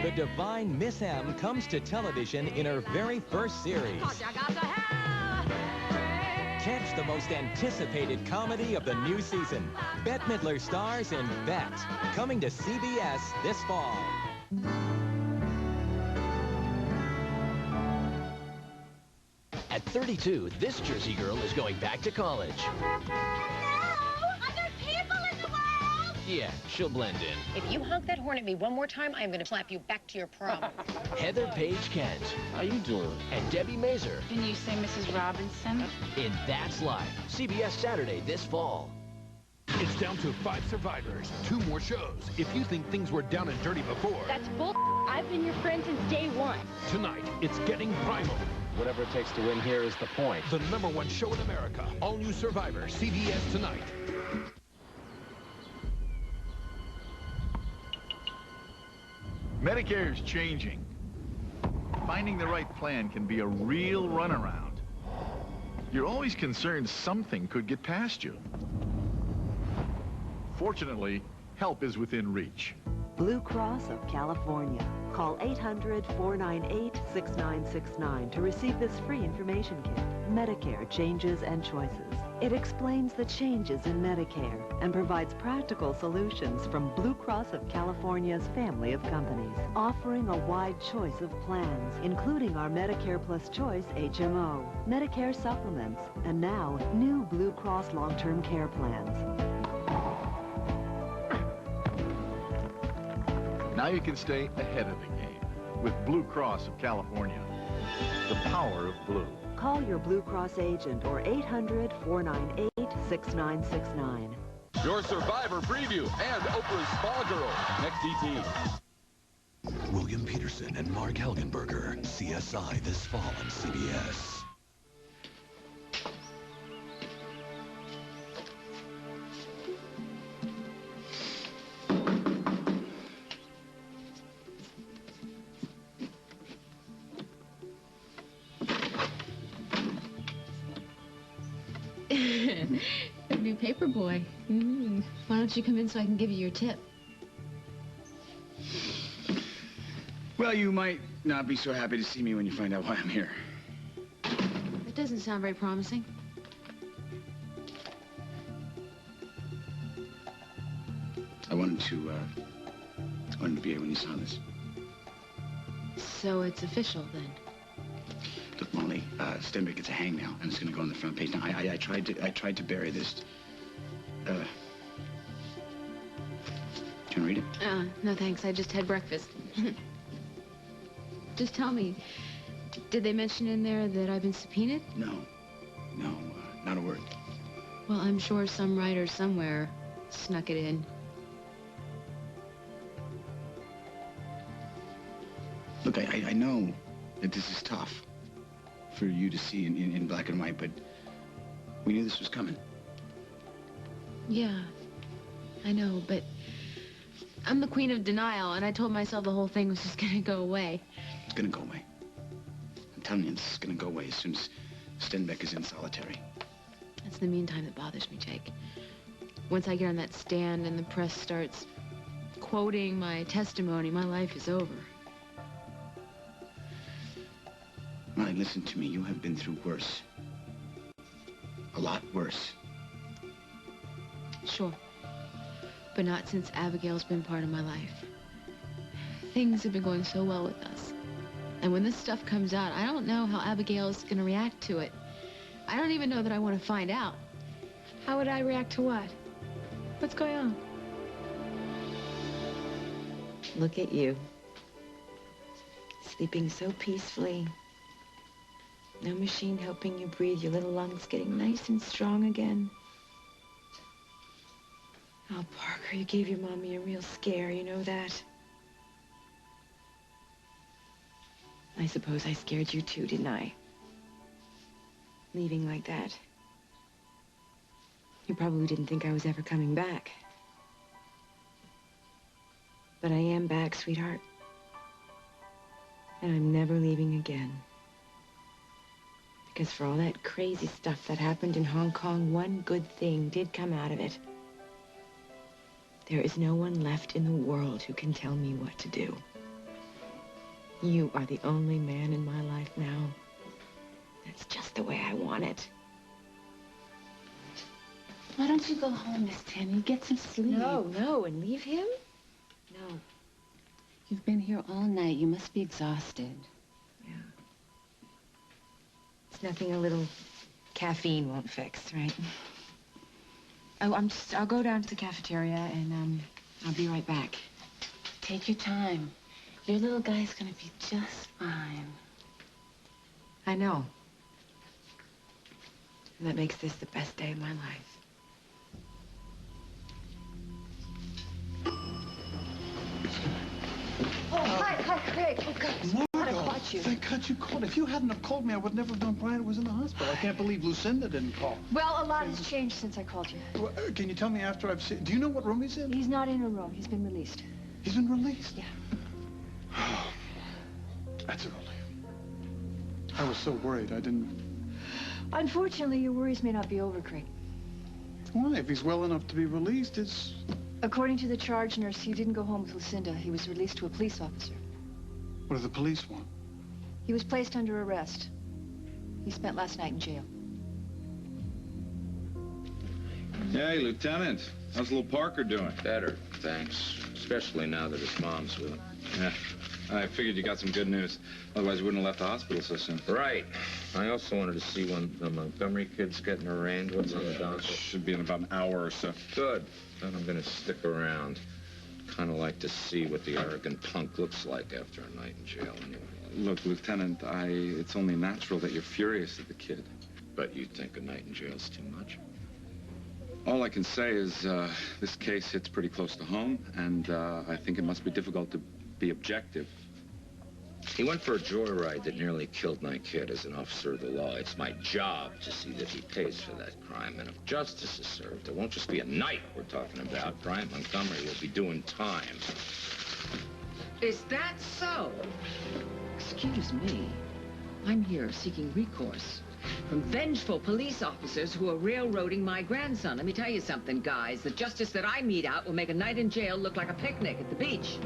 The divine Miss M comes to television in her very first series. Catch the most anticipated comedy of the new season. Bette Midler stars in Bet, coming to CBS this fall. At 32, this Jersey girl is going back to college. Yeah, she'll blend in. If you honk that horn at me one more time, I'm going to slap you back to your prom. Heather Page Kent. How you doing? And Debbie Mazur. Can you say Mrs. Robinson? In That's Life. CBS Saturday this fall. It's down to 5 survivors, 2 more shows. If you think things were down and dirty before... That's bull. I've been your friend since day one. Tonight, it's getting primal. Whatever it takes to win here is the point. The #1 show in America. All new Survivor, CBS tonight. Medicare is changing. Finding the right plan can be a real runaround. You're always concerned something could get past you. Fortunately, help is within reach. Blue Cross of California. Call 800-498-6969 to receive this free information kit, Medicare Changes and Choices. It explains the changes in Medicare and provides practical solutions from Blue Cross of California's family of companies, offering a wide choice of plans, including our Medicare Plus Choice HMO, Medicare supplements, and now new Blue Cross long-term care plans. Now you can stay ahead of the game with Blue Cross of California. The power of blue. Call your Blue Cross agent or 800-498-6969. Your Survivor preview and Oprah's Spa Girl. Next ET. William Peterson and Mark Helgenberger. CSI this fall on CBS. The new paper boy. Why don't you come in so I can give you your tip? Well, you might not be so happy to see me when you find out why I'm here. That doesn't sound very promising. I wanted to be here when you saw this. So it's official then? Look, Molly, Stenbeck gets a hangnail, and it's going to go on the front page. Now, I tried to bury this. Do you want to read it? No thanks. I just had breakfast. Just tell me, did they mention in there that I've been subpoenaed? No, not a word. Well, I'm sure some writer somewhere snuck it in. Look, I know that this is tough for you to see in black and white, but we knew this was coming. Yeah, I know, but I'm the queen of denial, and I told myself the whole thing was just gonna go away. It's gonna go away. I'm telling you, this is gonna go away as soon as Stenbeck is in solitary. It's the meantime that bothers me, Jake. Once I get on that stand and the press starts quoting my testimony, my life is over. Molly, listen to me. You have been through worse. A lot worse. Sure. But not since Abigail's been part of my life. Things have been going so well with us. And when this stuff comes out, I don't know how Abigail's gonna react to it. I don't even know that I want to find out. How would I react to what? What's going on? Look at you. Sleeping so peacefully. No machine helping you breathe, your little lungs getting nice and strong again. Oh, Parker, you gave your mommy a real scare, you know that? I suppose I scared you too, didn't I? Leaving like that. You probably didn't think I was ever coming back. But I am back, sweetheart. And I'm never leaving again. Because for all that crazy stuff that happened in Hong Kong, one good thing did come out of it. There is no one left in the world who can tell me what to do. You are the only man in my life now. That's just the way I want it. Why don't you go home, Miss Tammy? Get some sleep. No, and leave him? No. You've been here all night. You must be exhausted. Yeah. It's nothing a little caffeine won't fix, right? Oh, I'll go down to the cafeteria and, I'll be right back. Take your time. Your little guy's gonna be just fine. I know. And that makes this the best day of my life. Oh, hi, Craig. Oh, God. Margot, thank God you called. If you hadn't have called me, I would never have known Brian was in the hospital. I can't believe Lucinda didn't call. Well, a lot has changed since I called you. Well, can you tell me after I've seen... Do you know what room he's in? He's not in a room. He's been released. He's been released? Yeah. That's a relief. I was so worried I didn't... Unfortunately, your worries may not be over, Craig. Why? If he's well enough to be released, it's... According to the charge nurse, he didn't go home with Lucinda. He was released to a police officer. What do the police want? He was placed under arrest. He spent last night in jail. Hey, Lieutenant. How's little Parker doing? Better, thanks. Especially now that his mom's with him. Yeah. I figured you got some good news. Otherwise, you wouldn't have left the hospital so soon. Right. I also wanted to see when the Montgomery kid's getting arraigned. What's on the docket? Should be in about an hour or so. Good. Then I'm going to stick around. Kind of like to see what the arrogant punk looks like after a night in jail. Look, Lieutenant, it's only natural that you're furious at the kid. But you think a night in jail's too much? All I can say is this case hits pretty close to home, and I think it must be difficult to be objective. He went for a joyride that nearly killed my kid. As an officer of the law, it's my job to see that he pays for that crime. And if justice is served, it won't just be a night we're talking about. Bryant Montgomery will be doing time. Is that so? Excuse me. I'm here seeking recourse from vengeful police officers who are railroading my grandson. Let me tell you something, guys. The justice that I mete out will make a night in jail look like a picnic at the beach.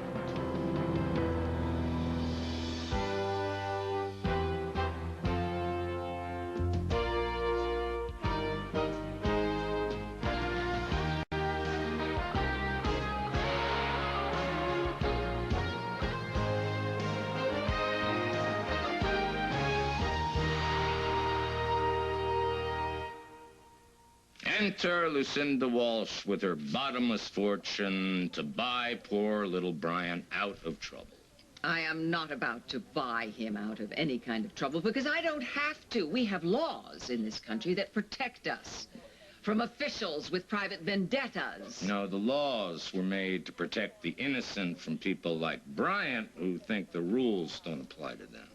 Enter Lucinda Walsh with her bottomless fortune to buy poor little Brian out of trouble. I am not about to buy him out of any kind of trouble because I don't have to. We have laws in this country that protect us from officials with private vendettas. No, the laws were made to protect the innocent from people like Bryant who think the rules don't apply to them.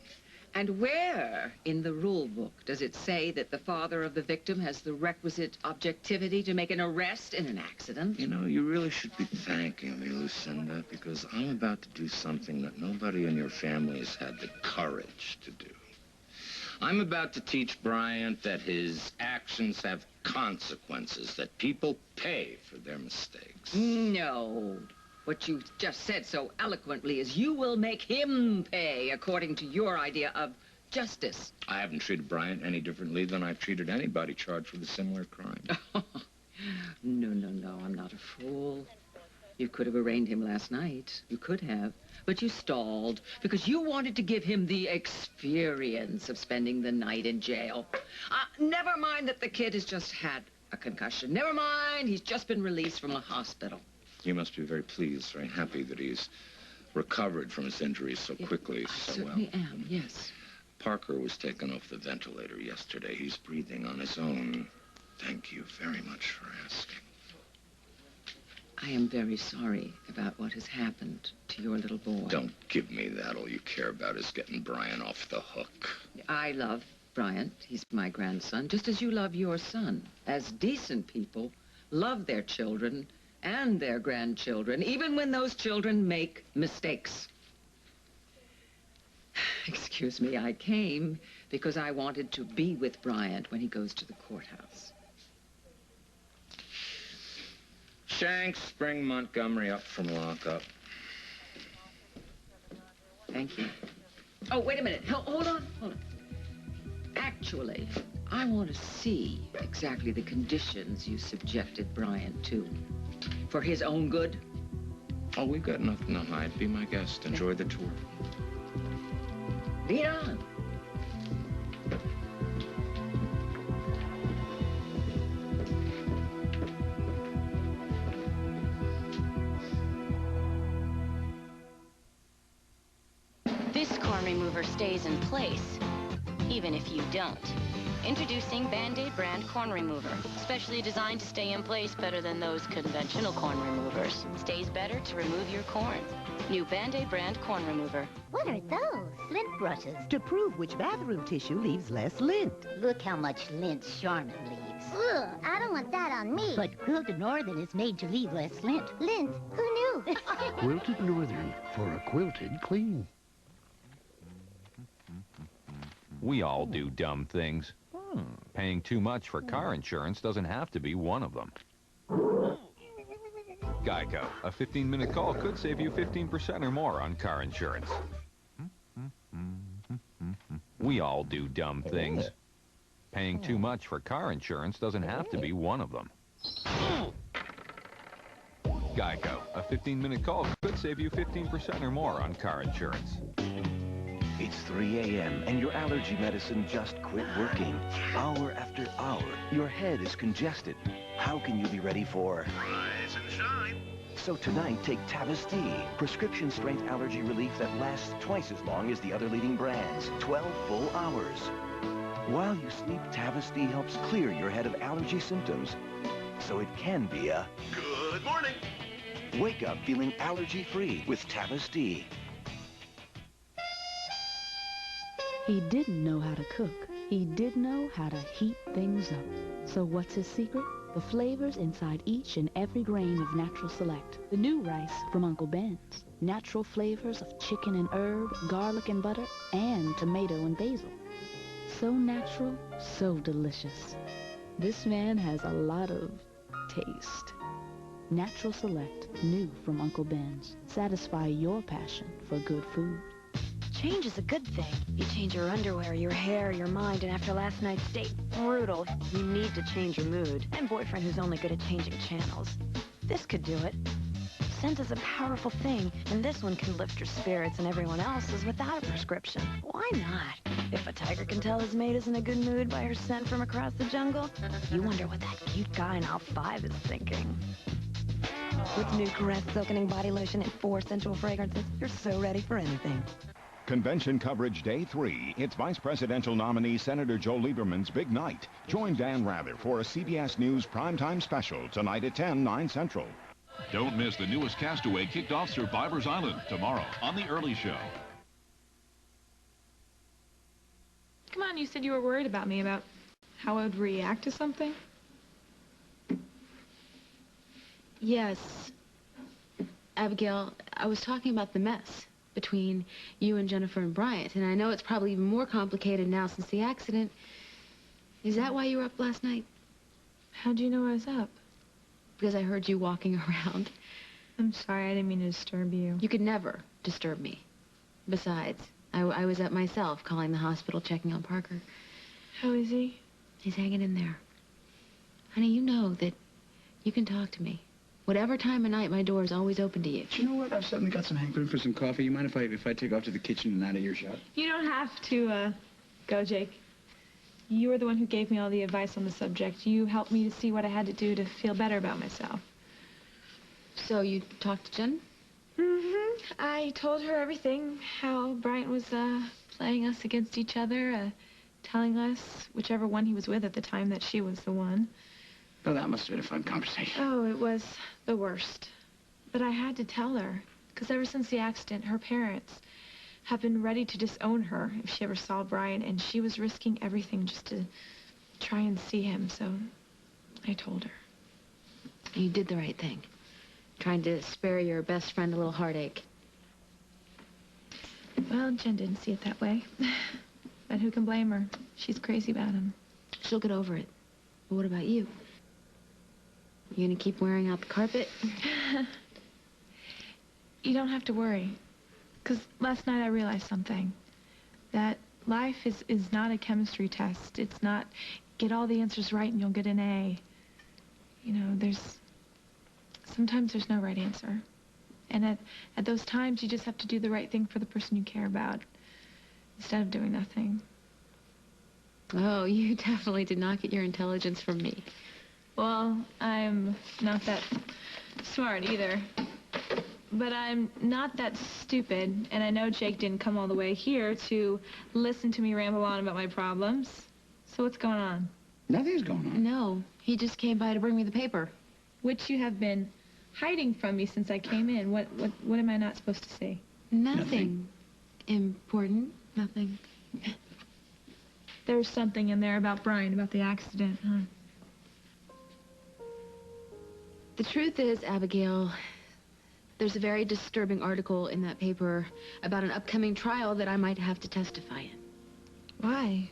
And where in the rule book does it say that the father of the victim has the requisite objectivity to make an arrest in an accident? You know, you really should be thanking me, Lucinda, because I'm about to do something that nobody in your family has had the courage to do. I'm about to teach Bryant that his actions have consequences, that people pay for their mistakes. No. What you just said so eloquently is you will make him pay according to your idea of justice. I haven't treated Bryant any differently than I've treated anybody charged with a similar crime. No, I'm not a fool. You could have arraigned him last night. You could have. But you stalled because you wanted to give him the experience of spending the night in jail. Never mind that the kid has just had a concussion. Never mind, he's just been released from a hospital. You must be very pleased, very happy that he's recovered from his injuries so quickly, so well. I certainly am, yes. Parker was taken off the ventilator yesterday. He's breathing on his own. Thank you very much for asking. I am very sorry about what has happened to your little boy. Don't give me that. All you care about is getting Brian off the hook. I love Bryant. He's my grandson, just as you love your son. As decent people love their children and their grandchildren, even when those children make mistakes. Excuse me, I came because I wanted to be with Bryant when he goes to the courthouse. Shanks, bring Montgomery up from lockup. Thank you. Oh, wait a minute. Hold on. Actually, I want to see exactly the conditions you subjected Brian to. For his own good. Oh, we've got nothing to hide. Be my guest. Enjoy the tour. Lead on. This corn remover stays in place, even if you don't. Introducing Band-Aid brand corn remover, specially designed to stay in place better than those conventional corn removers. Stays better to remove your corn. New Band-Aid brand corn remover. What are those? Lint brushes. To prove which bathroom tissue leaves less lint. Look how much lint Charmin leaves. Ugh, I don't want that on me. But Quilted Northern is made to leave less lint. Lint? Who knew? Quilted Northern for a quilted clean. We all do dumb things. Paying too much for car insurance doesn't have to be one of them. Geico, a 15-minute call could save you 15% or more on car insurance. We all do dumb things. Paying too much for car insurance doesn't have to be one of them. Geico, a 15-minute call could save you 15% or more on car insurance. It's 3 a.m. and your allergy medicine just quit working. Hour after hour, your head is congested. How can you be ready for rise and shine? So tonight, take Tavist, prescription strength allergy relief that lasts twice as long as the other leading brands. 12 full hours. While you sleep, Tavist helps clear your head of allergy symptoms. So it can be a good morning. Wake up feeling allergy-free with Tavist. He didn't know how to cook. He did know how to heat things up. So what's his secret? The flavors inside each and every grain of Natural Select. The new rice from Uncle Ben's. Natural flavors of chicken and herb, garlic and butter, and tomato and basil. So natural, so delicious. This man has a lot of taste. Natural Select, new from Uncle Ben's. Satisfy your passion for good food. Change is a good thing. You change your underwear, your hair, your mind, and after last night's date, brutal. You need to change your mood. And boyfriend who's only good at changing channels. This could do it. Scent is a powerful thing, and this one can lift your spirits, and everyone else is without a prescription. Why not? If a tiger can tell his mate is in a good mood by her scent from across the jungle, you wonder what that cute guy in aisle 5 is thinking. With new Caress Silkening Body Lotion and 4 sensual fragrances, you're so ready for anything. Convention coverage day 3. It's Vice Presidential nominee Senator Joe Lieberman's big night. Join Dan Rather for a CBS News primetime special tonight at 10, 9 Central. Don't miss the newest Castaway kicked off Survivor's Island tomorrow on The Early Show. Come on, you said you were worried about me, about how I would react to something? Yes. Abigail, I was talking about the mess between you and Jennifer and Bryant, and I know it's probably even more complicated now since the accident. Is that why you were up last night? How'd you know I was up? Because I heard you walking around. I'm sorry, I didn't mean to disturb you. You could never disturb me. Besides, I was up myself, calling the hospital, checking on Parker. How is he? He's hanging in there. Honey, you know that you can talk to me. Whatever time of night, my door is always open to you. Do you know what? I've suddenly got some hankering for some coffee. You mind if I take off to the kitchen and out of earshot? You don't have to, go, Jake. You were the one who gave me all the advice on the subject. You helped me to see what I had to do to feel better about myself. So you talked to Jen? Mm-hmm. I told her everything, how Bryant was, playing us against each other, telling us, whichever one he was with at the time, that she was the one. Well, that must have been a fun conversation. Oh, it was the worst. But I had to tell her, because ever since the accident, her parents have been ready to disown her if she ever saw Brian, and she was risking everything just to try and see him, so I told her. You did the right thing, trying to spare your best friend a little heartache. Well, Jen didn't see it that way. But who can blame her? She's crazy about him. She'll get over it. But what about you? You gonna keep wearing out the carpet? You don't have to worry. Because last night I realized something. That life is not a chemistry test. It's not get all the answers right and you'll get an A. You know, sometimes there's no right answer. And at those times, you just have to do the right thing for the person you care about instead of doing nothing. Oh, you definitely did not get your intelligence from me. Well, I'm not that smart either. But I'm not that stupid, and I know Jake didn't come all the way here to listen to me ramble on about my problems. So what's going on? Nothing's going on. No, he just came by to bring me the paper. Which you have been hiding from me since I came in. What am I not supposed to see? Nothing important. Nothing. There's something in there about Brian, about the accident, huh? The truth is, Abigail, there's a very disturbing article in that paper about an upcoming trial that I might have to testify in. Why?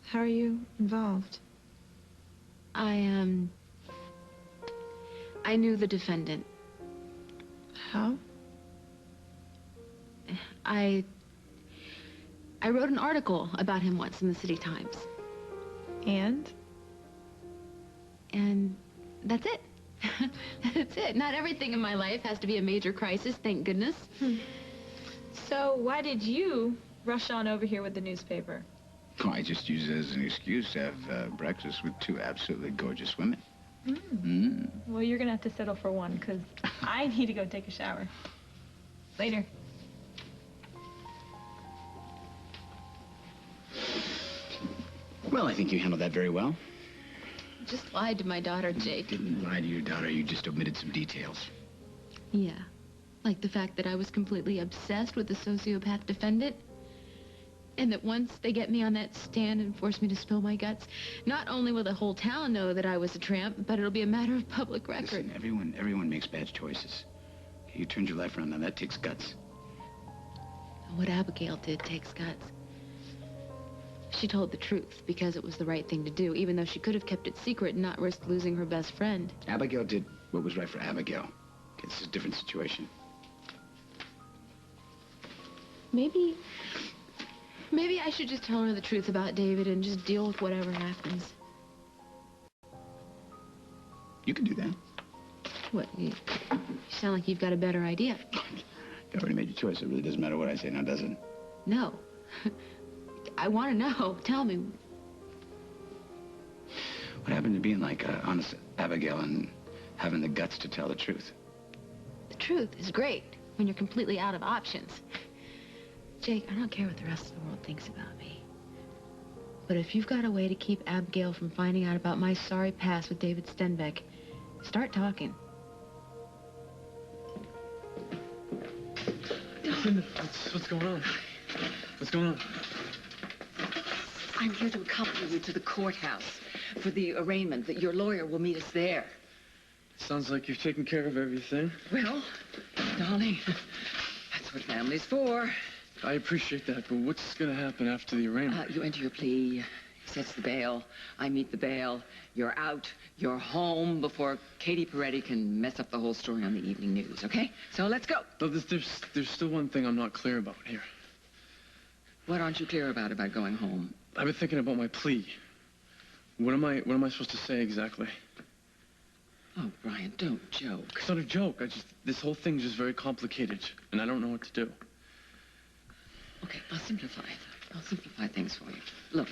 How are you involved? I knew the defendant. How? I wrote an article about him once in the City Times. And? And that's it. That's it. Not everything in my life has to be a major crisis, thank goodness. So why did you rush on over here with the newspaper? Oh, I just use it as an excuse to have breakfast with two absolutely gorgeous women. Well, you're going to have to settle for one, because I need to go take a shower. Later. Well, I think you handled that very well. Just lied to my daughter, Jake. You didn't lie to your daughter, you just omitted some details. Yeah. Like the fact that I was completely obsessed with the sociopath defendant. And that once they get me on that stand and force me to spill my guts, not only will the whole town know that I was a tramp, but it'll be a matter of public record. Listen, everyone makes bad choices. You turned your life around, now that takes guts. What Abigail did takes guts. She told the truth because it was the right thing to do, even though she could have kept it secret and not risked losing her best friend. Abigail did what was right for Abigail. Okay, this is a different situation. Maybe I should just tell her the truth about David and just deal with whatever happens. You can do that. What, you sound like you've got a better idea. You already made your choice. It really doesn't matter what I say now, does it? No. I want to know. Tell me. What happened to being like honest Abigail and having the guts to tell the truth? The truth is great when you're completely out of options. Jake, I don't care what the rest of the world thinks about me. But if you've got a way to keep Abigail from finding out about my sorry past with David Stenbeck, start talking. What's going on? What's going on? I'm here to accompany you to the courthouse for the arraignment. That your lawyer will meet us there. Sounds like you've taken care of everything. Well, darling, that's what family's for. I appreciate that, but what's going to happen after the arraignment? You enter your plea. He sets the bail. I meet the bail. You're out. You're home before Katie Peretti can mess up the whole story on the evening news, okay? So let's go. No, there's still one thing I'm not clear about here. What aren't you clear about going home? I've been thinking about my plea. What am I supposed to say exactly? Oh, Brian, don't joke. It's not a joke. This whole thing's just very complicated, and I don't know what to do. Okay, I'll simplify. I'll simplify things for you. Look,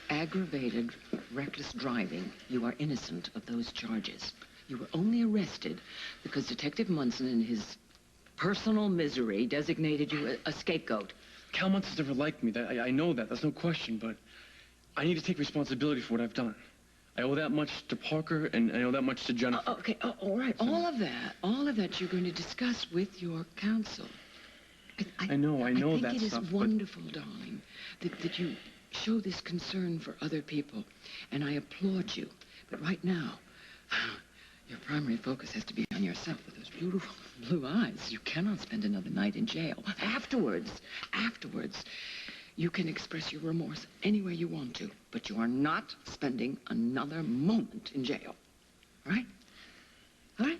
aggravated, reckless driving. You are innocent of those charges. You were only arrested because Detective Munson, in his personal misery, designated you a scapegoat. Cal Munson's never liked me. I know that. That's no question, but I need to take responsibility for what I've done. I owe that much to Parker, and I owe that much to Jennifer. Okay, all right. So, all of that you're going to discuss with your counsel. I know that stuff. I think it is wonderful, darling, that you show this concern for other people, and I applaud you. But right now, your primary focus has to be on yourself with those beautiful blue eyes. You cannot spend another night in jail. Afterwards, you can express your remorse any way you want to, but you are not spending another moment in jail. All right? All right?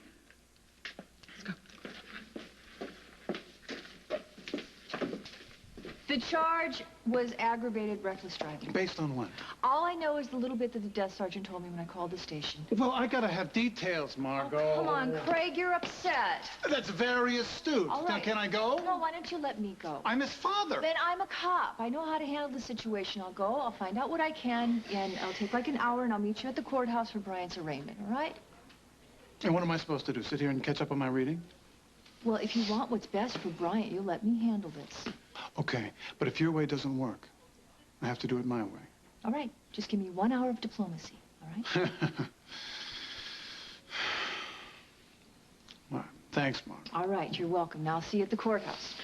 The charge was aggravated reckless driving. Based on what? All I know is the little bit that the desk sergeant told me when I called the station. Well, I gotta have details, Margot. Come on, Craig, you're upset. That's very astute. All Now, right. can I go? No, why don't you let me go? I'm his father. Then I'm a cop. I know how to handle the situation. I'll go, I'll find out what I can, and I'll take like an hour, and I'll meet you at the courthouse for Bryant's arraignment, all right? And what am I supposed to do? Sit here and catch up on my reading? Well, if you want what's best for Bryant, you'll let me handle this. Okay, but if your way doesn't work, I have to do it my way. All right, just give me 1 hour of diplomacy, all right? Well, thanks, Mark. All right, you're welcome. Now I'll see you at the courthouse.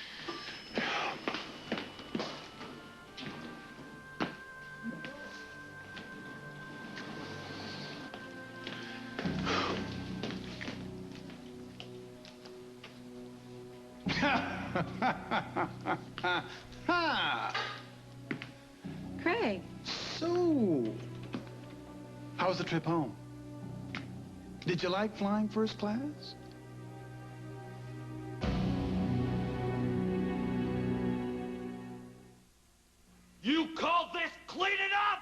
Craig. So, how was the trip home? Did you like flying first class? You call this cleaning up?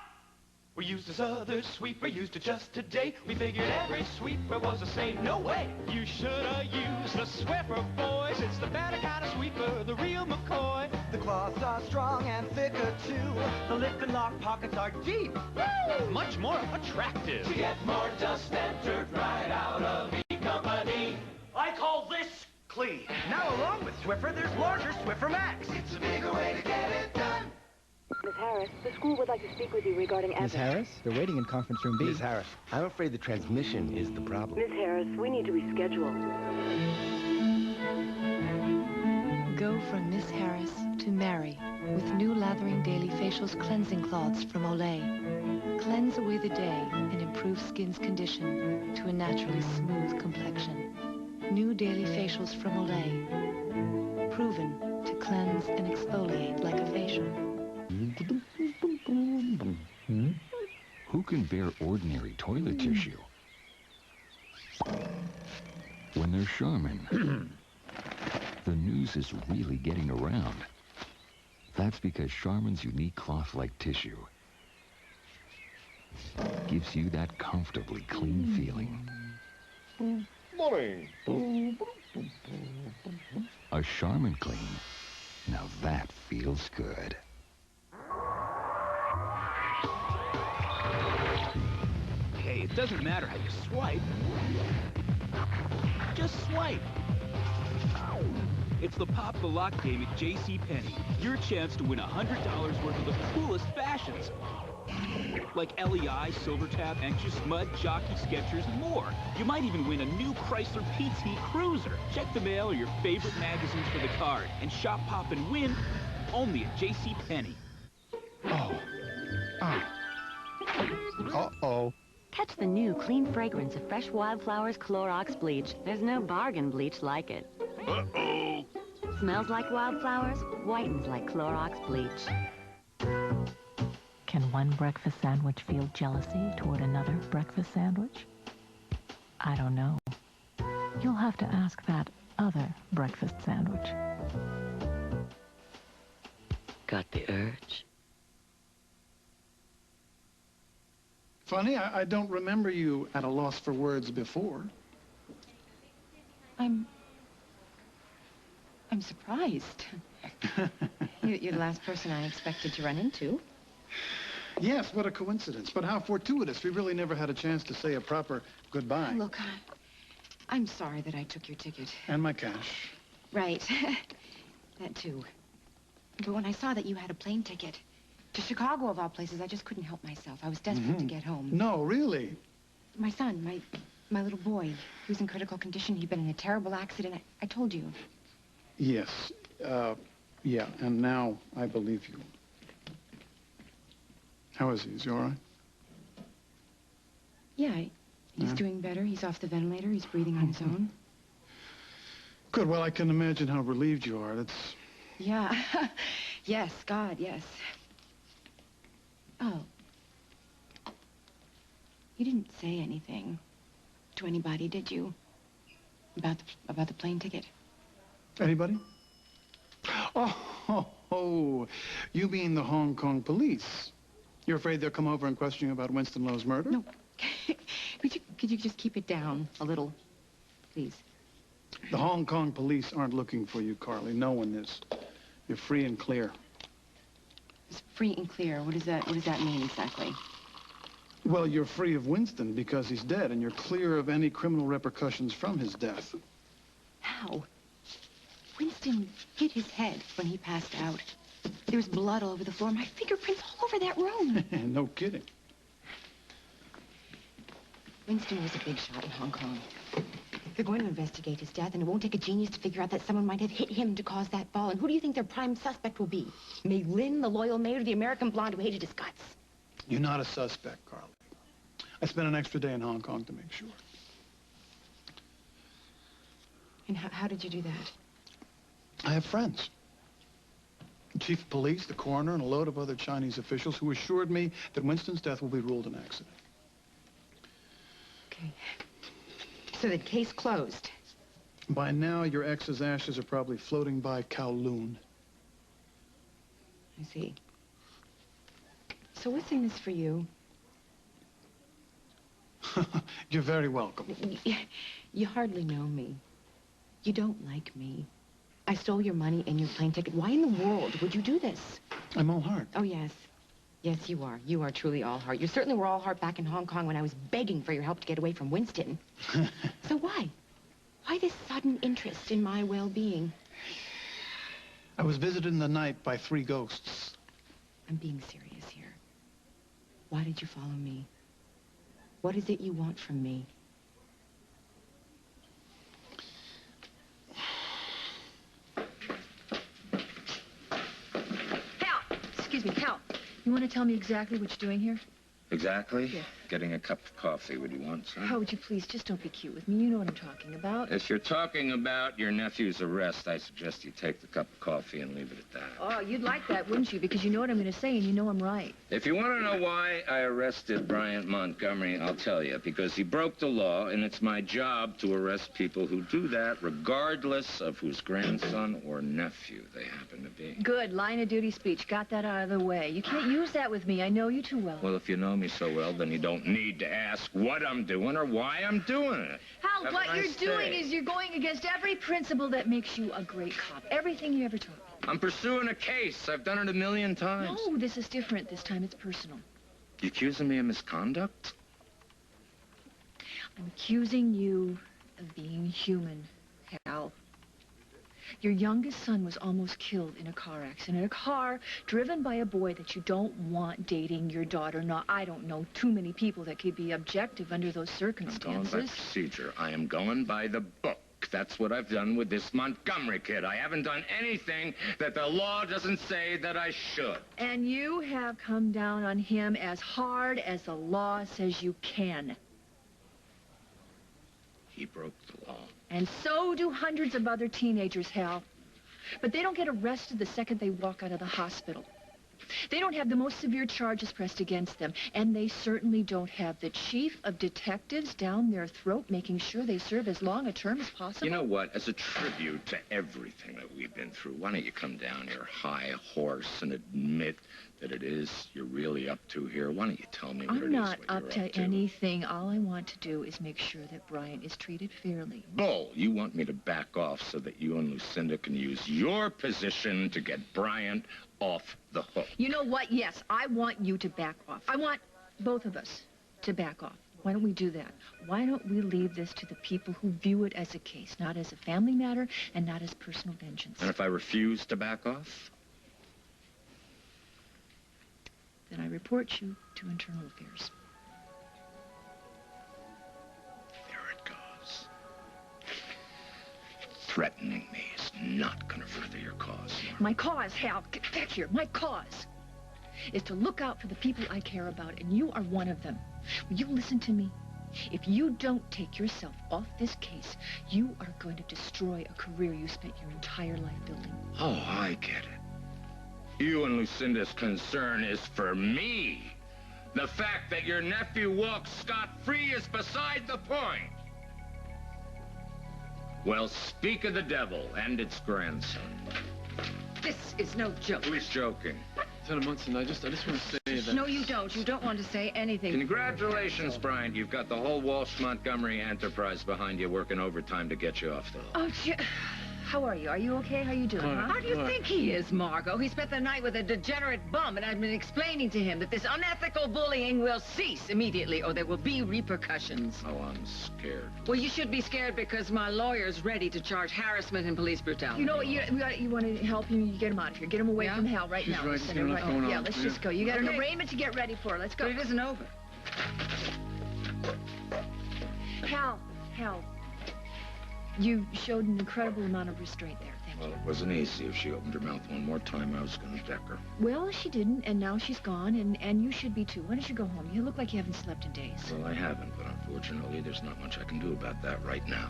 We used this other sweeper, used it just today. We figured every sweeper was the same. No way! You shoulda used the Swiffer, boys. It's the better kind of sweeper, the real McCoy. The cloths are strong and thicker too. The lift and lock pockets are deep. Woo! Much more attractive. To get more dust and dirt right out of E-Company. I call this clean. Now along with Swiffer, there's larger Swiffer Max. It's a bigger way to get it done. Miss Harris, the school would like to speak with you regarding Miss Harris? They're waiting in conference room B. Miss Harris, I'm afraid the transmission is the problem. Miss Harris, we need to reschedule. Go from Miss Harris to Mary with new lathering daily facials cleansing cloths from Olay. Cleanse away the day and improve skin's condition to a naturally smooth complexion. New daily facials from Olay. Proven to cleanse and exfoliate like a facial. Who can bear ordinary toilet tissue? When there's Charmin. The news is really getting around. That's because Charmin's unique cloth-like tissue gives you that comfortably clean feeling. Morning. A Charmin Clean. Now that feels good. Hey, it doesn't matter how you swipe. Just swipe. It's the Pop the Lock game at JCPenney. Your chance to win $100 worth of the coolest fashions. Like LEI, SilverTab, Anxious Mud, Jockey, Skechers, and more. You might even win a new Chrysler PT Cruiser. Check the mail or your favorite magazines for the card. And shop, pop, and win only at JCPenney. Uh-oh. Catch the new clean fragrance of Fresh Wildflowers Clorox Bleach. There's no bargain bleach like it. Uh-oh. Smells like wildflowers, whitens like Clorox Bleach. Can one breakfast sandwich feel jealousy toward another breakfast sandwich? I don't know. You'll have to ask that other breakfast sandwich. Got the urge? Funny, I don't remember you at a loss for words before. I'm surprised. You're the last person I expected to run into. Yes, what a coincidence. But how fortuitous. We really never had a chance to say a proper goodbye. Look, I'm sorry that I took your ticket. And my cash. Right. That too. But when I saw that you had a plane ticket to Chicago, of all places, I just couldn't help myself. I was desperate to get home. No, really? My son, my little boy, he was in critical condition. He'd been in a terrible accident. I told you. Yes. Yeah, and now I believe you. How is he? Is he all right? Yeah, he's Yeah. doing better. He's off the ventilator. He's breathing on his own. Good. Well, I can imagine how relieved you are. That's... Yeah. Yes, God, yes. Oh. You didn't say anything to anybody, did you? About the plane ticket. Anybody? Oh, you mean the Hong Kong police? You're afraid they'll come over and question you about Winston Lowe's murder? No. Could you just keep it down a little, please? The Hong Kong police aren't looking for you, Carly. No one is. You're free and clear. It's free and clear. What does that mean exactly? Well, you're free of Winston because he's dead, and you're clear of any criminal repercussions from his death. How? Winston hit his head when he passed out. There was blood all over the floor. My fingerprints all over that room. No kidding. Winston was a big shot in Hong Kong. They're going to investigate his death, and it won't take a genius to figure out that someone might have hit him to cause that fall. And who do you think their prime suspect will be? May Lynn, the loyal maid, or the American blonde who hated his guts? You're not a suspect, Carly. I spent an extra day in Hong Kong to make sure. And how did you do that? I have friends. The chief of police, the coroner, and a load of other Chinese officials who assured me that Winston's death will be ruled an accident. Okay. So the case closed. By now, your ex's ashes are probably floating by Kowloon. I see. So what's in this for you? You're very welcome. You hardly know me. You don't like me. I stole your money and your plane ticket. Why in the world would you do this? I'm all heart. Oh, yes. Yes, you are. You are truly all heart. You certainly were all heart back in Hong Kong when I was begging for your help to get away from Winston. So why? Why this sudden interest in my well-being? I was visited in the night by 3 ghosts. I'm being serious here. Why did you follow me? What is it you want from me? Excuse me, Cal. You want to tell me exactly what you're doing here? Exactly? Yeah. Getting a cup of coffee. Would you want some? Oh, would you please just don't be cute with me? You know what I'm talking about. If you're talking about your nephew's arrest, I suggest you take the cup of coffee and leave it at that. Oh, you'd like that, wouldn't you? Because you know what I'm going to say, and you know I'm right. If you want to know why I arrested Bryant Montgomery, I'll tell you. Because he broke the law, and it's my job to arrest people who do that, regardless of whose grandson or nephew they happen to be. Good. Line of duty speech. Got that out of the way. You can't use that with me. I know you too well. Well, if you know me so well, then you don't need to ask what I'm doing or why I'm doing it. Hal, Have what a you're nice doing day. is you're going against every principle that makes you a great cop. Everything you ever taught me. I'm pursuing a case. I've done it 1,000,000 times. No, this is different. This time it's personal. You accusing me of misconduct? I'm accusing you of being human, Hal. Your youngest son was almost killed in a car accident. A car driven by a boy that you don't want dating your daughter. Now, I don't know too many people that could be objective under those I'm circumstances. going by procedure. I am going by the book. That's what I've done with this Montgomery kid. I haven't done anything that the law doesn't say that I should. And you have come down on him as hard as the law says you can. He broke the law. And so do hundreds of other teenagers, Hal. But they don't get arrested the second they walk out of the hospital. They don't have the most severe charges pressed against them. And they certainly don't have the chief of detectives down their throat making sure they serve as long a term as possible. You know what? As a tribute to everything that we've been through, why don't you come down your high horse and admit that it is you're really up to here? Why don't you tell me what it I'm is not what up you're to anything. All I want to do is make sure that Brian is treated fairly. Bull, you want me to back off so that you and Lucinda can use your position to get Bryant off the hook. You know what? Yes, I want you to back off. I want both of us to back off. Why don't we do that? Why don't we leave this to the people who view it as a case, not as a family matter and not as personal vengeance? And if I refuse to back off? Then I report you to Internal Affairs. There it goes. Threatening me is not going to further your cause. My cause, Hal, get back here. My cause is to look out for the people I care about, and you are one of them. Will you listen to me? If you don't take yourself off this case, you are going to destroy a career you spent your entire life building. Oh, I get it. You and Lucinda's concern is for me. The fact that your nephew walks scot-free is beside the point. Well, speak of the devil and its grandson. This is no joke. Who's joking? Lieutenant Munson, I just want to say that... No, you don't. You don't want to say anything. Congratulations, Bryant. You've got the whole Walsh-Montgomery enterprise behind you working overtime to get you off the hook. Oh, how are you? Are you okay? How you doing, huh? How do you think he is, Margot? He spent the night with a degenerate bum, and I've been explaining to him that this unethical bullying will cease immediately, or there will be repercussions. Oh, I'm scared. Well, you should be scared because my lawyer's ready to charge harassment and police brutality. You know what? You want to help him? You get him out of here. Get him away from hell right She's now. right. She's got a lot going on. Yeah, let's just go. You got an arraignment to get ready for. Let's go. But it isn't over. Hal. You showed an incredible amount of restraint there. Thank you. Well, it wasn't easy. If she opened her mouth one more time, I was going to deck her. Well, she didn't, and now she's gone, and you should be too. Why don't you go home? You look like you haven't slept in days. Well, I haven't, but unfortunately, there's not much I can do about that right now.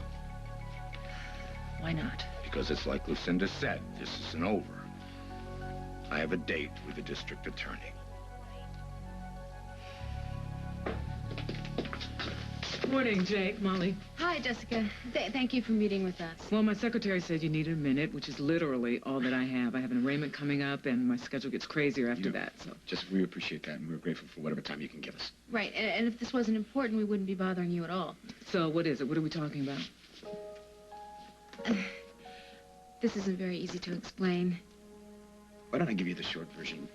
Why not? Because it's like Lucinda said, this isn't over. I have a date with the district attorney. Morning, Jake, Molly. Hi, Jessica. Thank you for meeting with us. Well, my secretary said you needed a minute, which is literally all that I have. I have an arraignment coming up, and my schedule gets crazier after that, so... Jessica, we appreciate that, and we're grateful for whatever time you can give us. Right, and if this wasn't important, we wouldn't be bothering you at all. So, what is it? What are we talking about? This isn't very easy to explain. Why don't I give you the short version?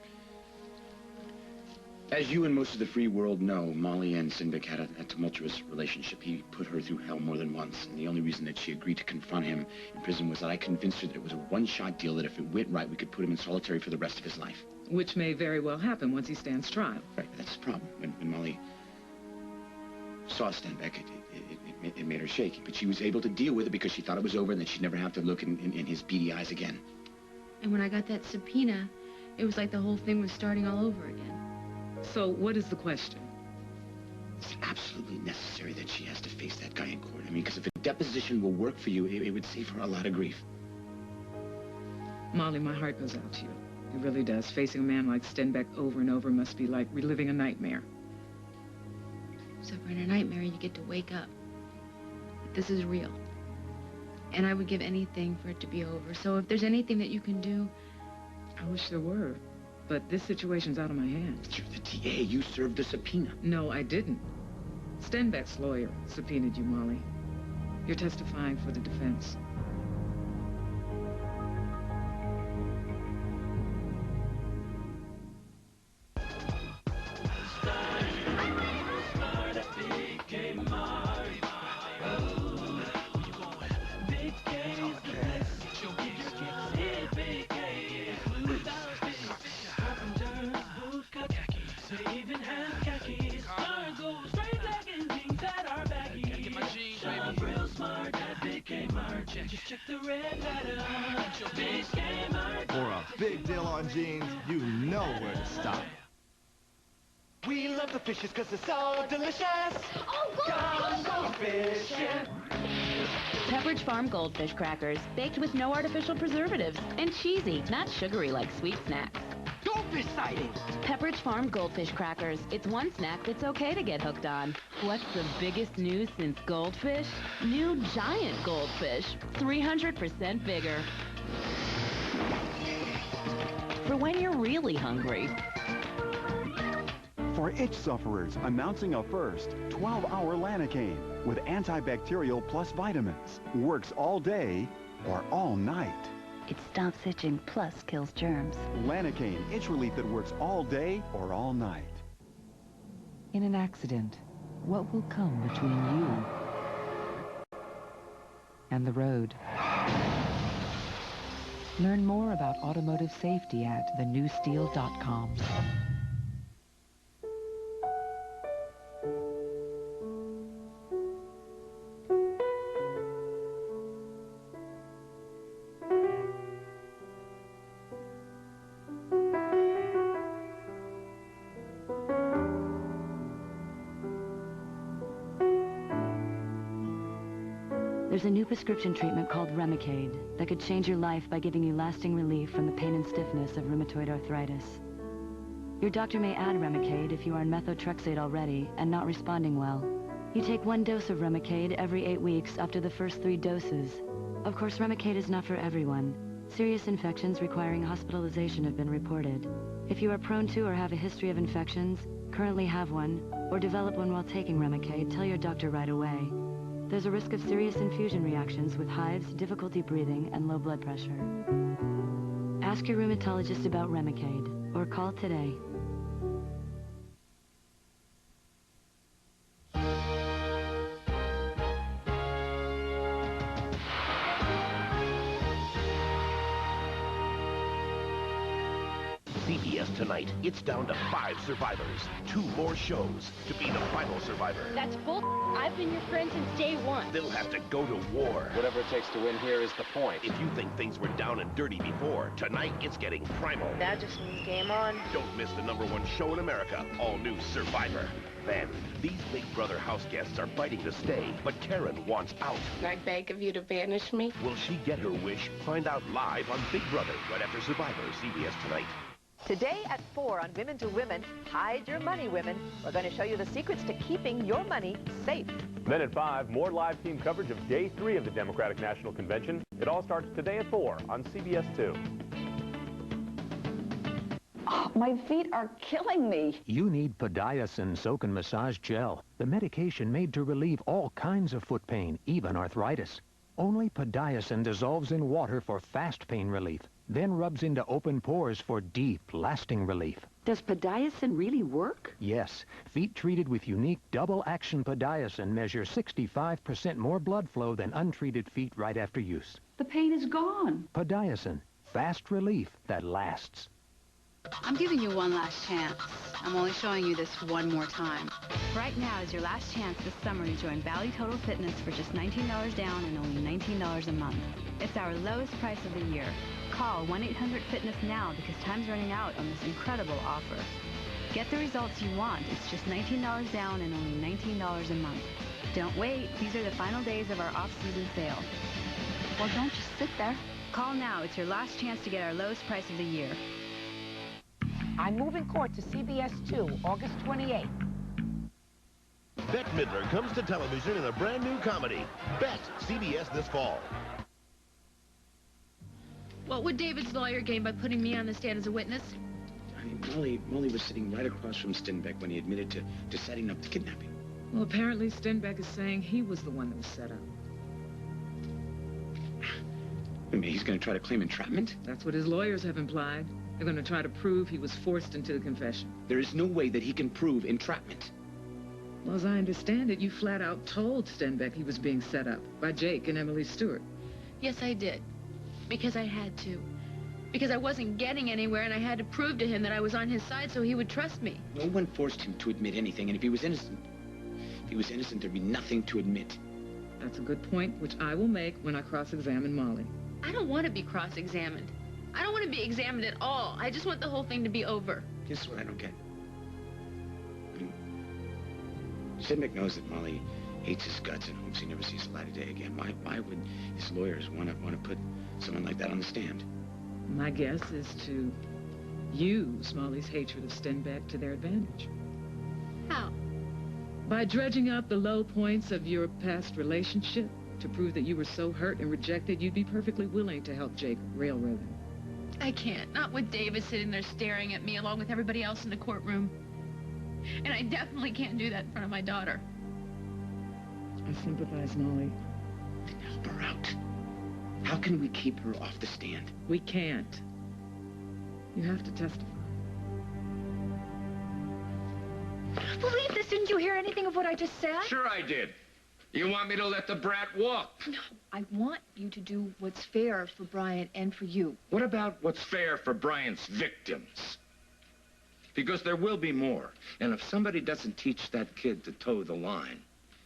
As you and most of the free world know, Molly and Sinvik had a tumultuous relationship. He put her through hell more than once, and the only reason that she agreed to confront him in prison was that I convinced her that it was a one-shot deal, that if it went right, we could put him in solitary for the rest of his life. Which may very well happen once he stands trial. Right, that's the problem. When Molly saw Stenbeck, it made her shaky, but she was able to deal with it because she thought it was over and that she'd never have to look in his beady eyes again. And when I got that subpoena, it was like the whole thing was starting all over again. So, what is the question? It's absolutely necessary that she has to face that guy in court. I mean, because if a deposition will work for you, it would save her a lot of grief. Molly, my heart goes out to you. It really does. Facing a man like Stenbeck over and over must be like reliving a nightmare. Except for in a nightmare, you get to wake up. But this is real. And I would give anything for it to be over. So if there's anything that you can do... I wish there were. But this situation's out of my hands. You're the DA. You served the subpoena. No, I didn't. Stenbeck's lawyer subpoenaed you, Molly. You're testifying for the defense. For a big deal on jeans, you know where to stop. We love the fishes because they're so delicious. Oh, go fishing. Pepperidge Farm Goldfish crackers, baked with no artificial preservatives, and cheesy, not sugary like sweet snacks. Goldfish sighting. Pepperidge Farm Goldfish crackers. It's one snack that's okay to get hooked on. What's the biggest news since goldfish? New giant goldfish, 300% bigger. For when you're really hungry. For itch sufferers, announcing a first 12-hour Lanacaine with antibacterial plus vitamins. Works all day or all night. It stops itching plus kills germs. Lanacaine, itch relief that works all day or all night. In an accident, what will come between you and the road? Learn more about automotive safety at thenewsteel.com. There's a new prescription treatment called Remicade that could change your life by giving you lasting relief from the pain and stiffness of rheumatoid arthritis. Your doctor may add Remicade if you are on methotrexate already and not responding well. You take 1 dose of Remicade every 8 weeks after the first 3 doses. Of course, Remicade is not for everyone. Serious infections requiring hospitalization have been reported. If you are prone to or have a history of infections, currently have one, or develop one while taking Remicade, tell your doctor right away. There's a risk of serious infusion reactions with hives, difficulty breathing, and low blood pressure. Ask your rheumatologist about Remicade, or call today. CBS tonight, it's down to 5 survivors. 2 more shows to be the final survivor. That's bull. I've been your friend since day one. They'll have to go to war. Whatever it takes to win here is the point. If you think things were down and dirty before, tonight it's getting primal. That just means game on. Don't miss the #1 show in America, all new Survivor. Then, these Big Brother house guests are fighting to stay, but Karen wants out. I beg of you to banish me. Will she get her wish? Find out live on Big Brother, right after Survivor, CBS tonight. Today at 4 on Women to Women, Hide Your Money, Women. We're going to show you the secrets to keeping your money safe. Then at 5, more live team coverage of Day 3 of the Democratic National Convention. It all starts today at 4 on CBS 2. Oh, my feet are killing me. You need Podiasyn Soak and Massage Gel, the medication made to relieve all kinds of foot pain, even arthritis. Only Podiasyn dissolves in water for fast pain relief, then rubs into open pores for deep, lasting relief. Does Podiasyn really work? Yes. Feet treated with unique double-action Podiasyn measure 65% more blood flow than untreated feet right after use. The pain is gone. Podiasyn. Fast relief that lasts. I'm giving you one last chance. I'm only showing you this one more time. Right now is your last chance this summer to join Valley Total Fitness for just $19 down and only $19 a month. It's our lowest price of the year. Call 1-800-FITNESS now because time's running out on this incredible offer. Get the results you want. It's just $19 down and only $19 a month. Don't wait. These are the final days of our off-season sale. Well, don't just sit there. Call now. It's your last chance to get our lowest price of the year. I'm moving court to CBS 2, August 28th. Bette Midler comes to television in a brand new comedy, Bet, CBS this fall. What would David's lawyer gain by putting me on the stand as a witness? I mean, Molly was sitting right across from Stenbeck when he admitted to setting up the kidnapping. Well, apparently Stenbeck is saying he was the one that was set up. I mean, he's going to try to claim entrapment? That's what his lawyers have implied. They're going to try to prove he was forced into the confession. There is no way that he can prove entrapment. Well, as I understand it, you flat out told Stenbeck he was being set up by Jake and Emily Stewart. Yes, I did. Because I had to. Because I wasn't getting anywhere and I had to prove to him that I was on his side so he would trust me. No one forced him to admit anything, and if he was innocent, there'd be nothing to admit. That's a good point, which I will make when I cross-examine Molly. I don't want to be cross-examined. I don't want to be examined at all. I just want the whole thing to be over. This is what I don't get. I mean, Stenbeck knows that Molly hates his guts and hopes he never sees the light of day again. Why would his lawyers want to put someone like that on the stand? My guess is to use Molly's hatred of Stenbeck to their advantage. How? By dredging up the low points of your past relationship to prove that you were so hurt and rejected, you'd be perfectly willing to help Jake railroad him. I can't. Not with David sitting there staring at me along with everybody else in the courtroom. And I definitely can't do that in front of my daughter. I sympathize, Molly. Then help her out. How can we keep her off the stand? We can't. You have to testify. Believe this. Didn't you hear anything of what I just said? Sure I did. You want me to let the brat walk? No, I want you to do what's fair for Bryant and for you. What about what's fair for Bryant's victims? Because there will be more. And if somebody doesn't teach that kid to toe the line,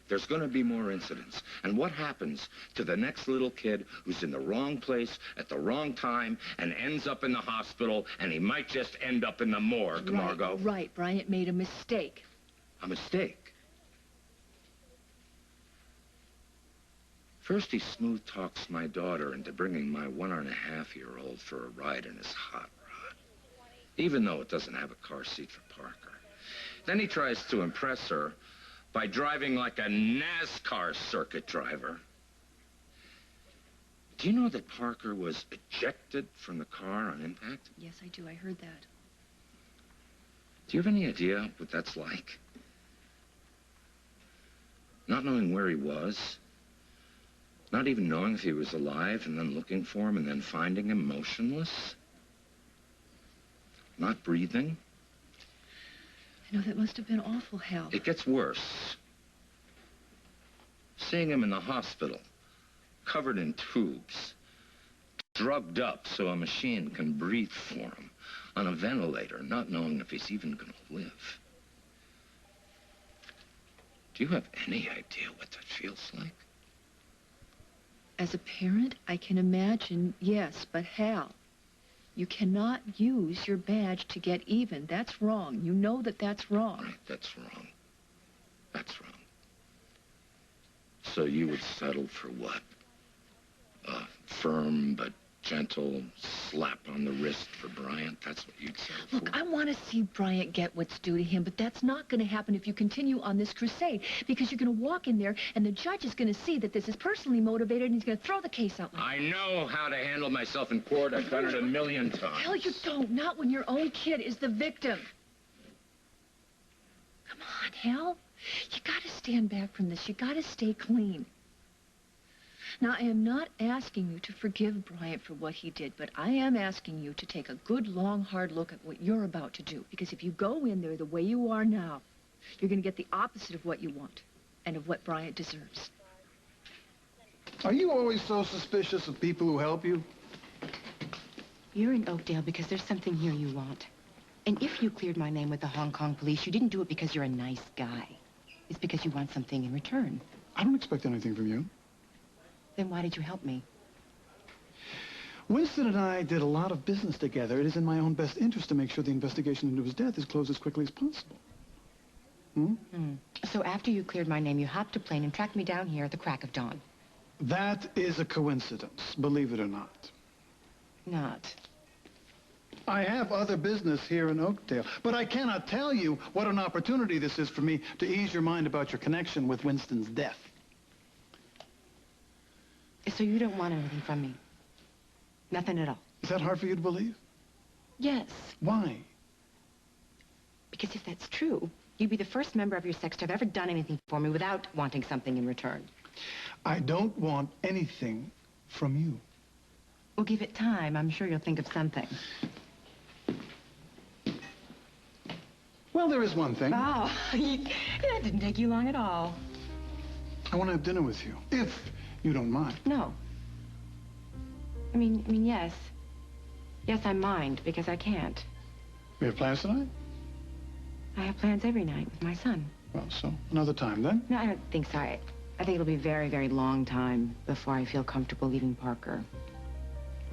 there's going to be more incidents. And what happens to the next little kid who's in the wrong place at the wrong time and ends up in the hospital, and he might just end up in the morgue, Margot? Right. Bryant made a mistake. A mistake? First, he smooth talks my daughter into bringing my 1.5-year-old for a ride in his hot rod, even though it doesn't have a car seat for Parker. Then he tries to impress her by driving like a NASCAR circuit driver. Do you know that Parker was ejected from the car on impact? Yes, I do. I heard that. Do you have any idea what that's like? Not knowing where he was, not even knowing if he was alive, and then looking for him, and then finding him motionless, not breathing. I know that must have been awful, Hal. It gets worse. Seeing him in the hospital, covered in tubes, drugged up so a machine can breathe for him, on a ventilator, not knowing if he's even going to live. Do you have any idea what that feels like? As a parent, I can imagine, yes, but Hal, you cannot use your badge to get even. That's wrong. You know that that's wrong. Right, that's wrong. That's wrong. So you would settle for what? A firm but gentle slap on the wrist for Bryant? That's what you'd settle for? Look, I want to see Bryant get what's due to him, but that's not going to happen if you continue on this crusade, because you're going to walk in there and the judge is going to see that this is personally motivated and he's going to throw the case out. I know how to handle myself in court. I've done it a million times. Hell, you don't. Not when your own kid is the victim. Come on, Hal. You got to stand back from this. You got to stay clean. Now, I am not asking you to forgive Bryant for what he did, but I am asking you to take a good, long, hard look at what you're about to do. Because if you go in there the way you are now, you're going to get the opposite of what you want and of what Bryant deserves. Are you always so suspicious of people who help you? You're in Oakdale because there's something here you want. And if you cleared my name with the Hong Kong police, you didn't do it because you're a nice guy. It's because you want something in return. I don't expect anything from you. Then why did you help me? Winston and I did a lot of business together. It is in my own best interest to make sure the investigation into his death is closed as quickly as possible. So after you cleared my name, you hopped a plane and tracked me down here at the crack of dawn. That is a coincidence, believe it or not. Not. I have other business here in Oakdale, but I cannot tell you what an opportunity this is for me to ease your mind about your connection with Winston's death. So you don't want anything from me? Nothing at all? Is that hard for you to believe? Yes. Why? Because if that's true, you'd be the first member of your sex to have ever done anything for me without wanting something in return. I don't want anything from you. Well, give it time. I'm sure you'll think of something. Well, there is one thing. Oh, that didn't take you long at all. I want to have dinner with you, if you don't mind. No. I mean, yes. Yes, I mind, because I can't. We have plans tonight? I have plans every night with my son. Well, so another time, then? No, I don't think so. I think it'll be a very, very long time before I feel comfortable leaving Parker.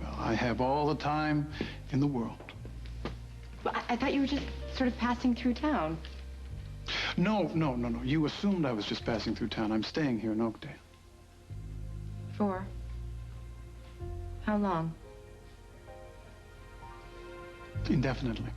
Well, I have all the time in the world. Well, I thought you were just sort of passing through town. No. You assumed I was just passing through town. I'm staying here in Oakdale. For? How long? Indefinitely.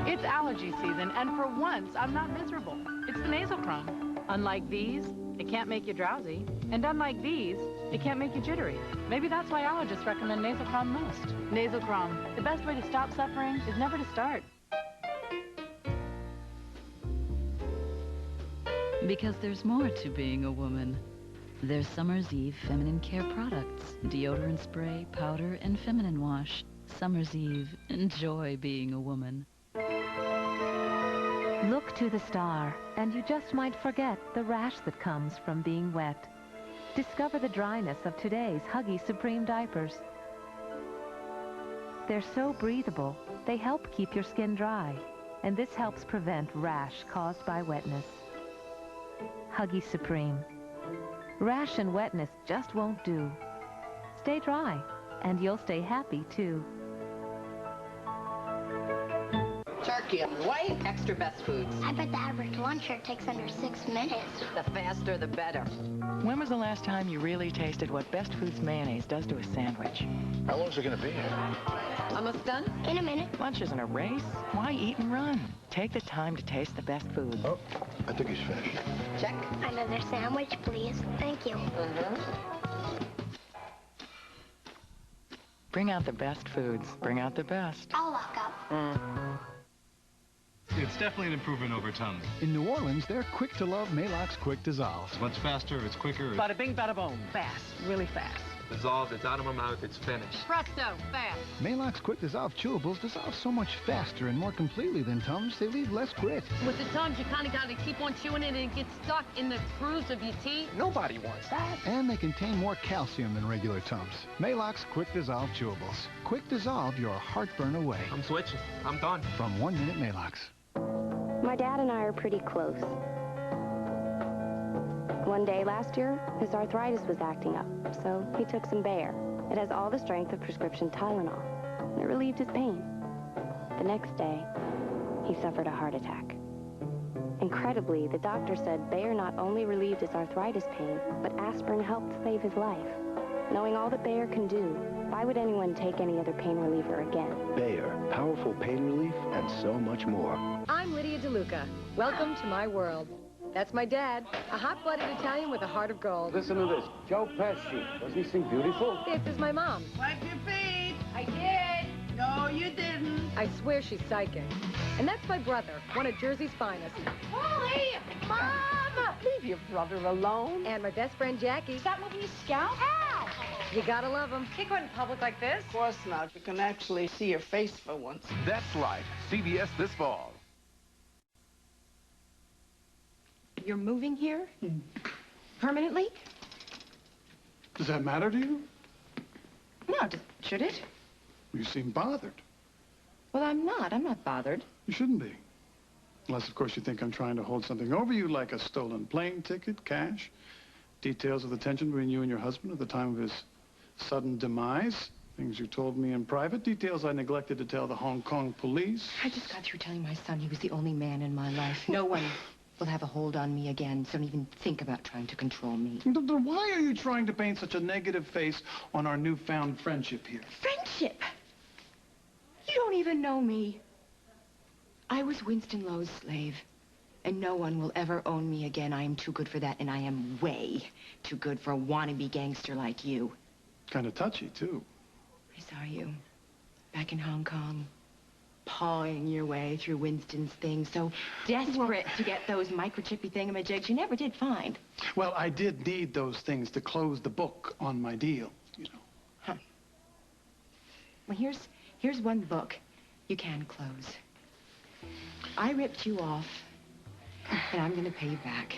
It's allergy season, and for once, I'm not miserable. It's the nasal crumb. Unlike these, it can't make you drowsy. And unlike these, it can't make you jittery. Maybe that's why allergists recommend nasal crumb most. Nasal crumb. The best way to stop suffering is never to start. Because there's more to being a woman. There's Summer's Eve feminine care products, deodorant spray, powder, and feminine wash. Summer's Eve, enjoy being a woman. Look to the star, and you just might forget the rash that comes from being wet. Discover the dryness of today's Huggy Supreme diapers. They're so breathable, they help keep your skin dry, and this helps prevent rash caused by wetness. Huggy Supreme. Rash and wetness just won't do. Stay dry, and you'll stay happy, too. Turkey. Pumpkin, white, extra best foods. I bet the average lunch here takes under 6 minutes. The faster, the better. When was the last time you really tasted what Best Foods mayonnaise does to a sandwich? How long is it going to be here? Almost done? In a minute. Lunch isn't a race. Why eat and run? Take the time to taste the best foods. Oh, I think he's finished. Check. Another sandwich, please. Thank you. Bring out the best foods. Bring out the best. I'll lock up. It's definitely an improvement over Tums. In New Orleans, they're quick to love Maalox Quick Dissolve. It's much faster, it's quicker. Bada bing, bada boom. Fast. Really fast. Dissolved, it's out of my mouth, it's finished. Presto. Fast. Maalox Quick Dissolve chewables dissolve so much faster and more completely than Tums, they leave less grit. With the Tums, you kind of got to keep on chewing it and it gets stuck in the grooves of your teeth. Nobody wants that. And they contain more calcium than regular Tums. Maalox Quick Dissolve chewables. Quick dissolve your heartburn away. I'm switching. I'm done. From 1 Minute Maalox. My dad and I are pretty close. One day last year, his arthritis was acting up, so he took some Bayer. It has all the strength of prescription Tylenol, and it relieved his pain. The next day, he suffered a heart attack. Incredibly, the doctor said Bayer not only relieved his arthritis pain, but aspirin helped save his life. Knowing all that Bayer can do, why would anyone take any other pain reliever again? Bayer, powerful pain relief and so much more. I'm Lydia DeLuca. Welcome to my world. That's my dad, a hot-blooded Italian with a heart of gold. Listen to this. Joe Pesci. Doesn't he sing beautiful? This is my mom. Wipe your feet. I did. No, you didn't. I swear she's psychic. And that's my brother, one of Jersey's finest. Wally! Mom! Leave your brother alone. And my best friend, Jackie. Is that moving you scout? Ow! You gotta love him. Can't go out in public like this. Of course not. You can actually see your face for once. That's Life, CBS this fall. You're moving here? Permanently? Does that matter to you? No, should it? You seem bothered. Well, I'm not. I'm not bothered. You shouldn't be. Unless, of course, you think I'm trying to hold something over you, like a stolen plane ticket, cash, details of the tension between you and your husband at the time of his sudden demise, things you told me in private, details I neglected to tell the Hong Kong police. I just got through telling my son he was the only man in my life. No one will have a hold on me again, so don't even think about trying to control me. Then why are you trying to paint such a negative face on our newfound friendship here? Friendship? You don't even know me. I was Winston Lowe's slave, and no one will ever own me again. I am too good for that, and I am way too good for a wannabe gangster like you. Kind of touchy, too. I saw you back in Hong Kong, pawing your way through Winston's things, so desperate to get those microchippy thingamajigs you never did find. Well, I did need those things to close the book on my deal, you know. Huh. Well, here's one book you can close. I ripped you off, and I'm going to pay you back.